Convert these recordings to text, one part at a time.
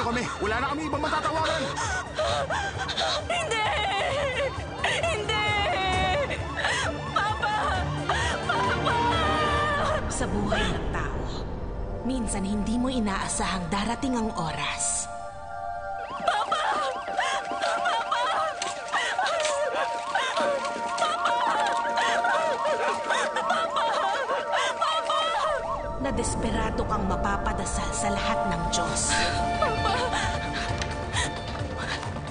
kami. Wala na kami ibang matatawagan. Hindi! Hindi! Papa! Papa! Sa buhay ng tao, minsan hindi mo inaasahang darating ang oras. Na desperado kang mapapadasal sa lahat ng Diyos.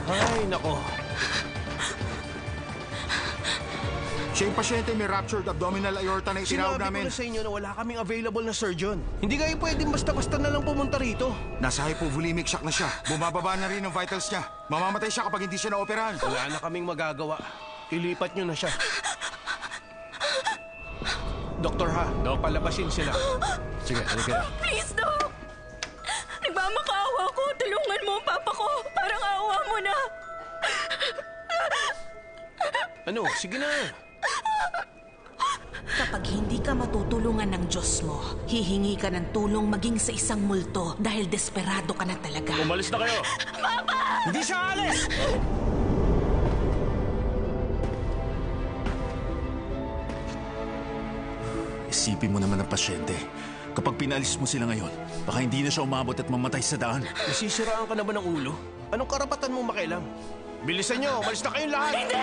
Ay, nako. Siya yung pasyente may ruptured abdominal aorta na itinawag Sinabi namin. ko na sa inyo na wala kaming available na surgeon. Hindi kayo pwedeng basta-basta na lang pumunta rito. Nasa hypovolemic shock na siya. Bumababa na rin ang vitals niya. Mamamatay siya kapag hindi siya naoperahan. Wala na kaming magagawa. Ilipat nyo na siya. Doktor ha, palabasin sila. Sige, halika. Please, Doc! Nagmamakaawa ko. Tulungan mo ang papa ko. Parang awa mo na. Ano? Sige na. Kapag hindi ka matutulungan ng Diyos mo, hihingi ka ng tulong maging sa isang multo dahil desperado ka na talaga. Umalis na kayo! Hindi siya alis! Isipin mo naman ang pasyente. Kapag pinalis mo sila ngayon, baka hindi na siya umabot at mamatay sa daan. Nasisiraan ka na ba ng ulo? Anong karapatan mo makialam? Bilisan nyo! Umalis na kayong lahat! Hindi!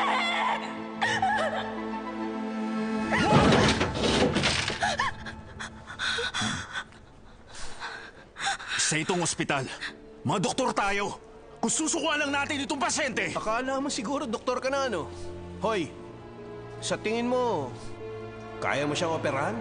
Sa itong ospital, mga doktor tayo. Kung susukuan lang natin itong pasyente. Akala mo siguro doktor ka na, ano? Hoy, sa tingin mo, kaya mo siyang operahan?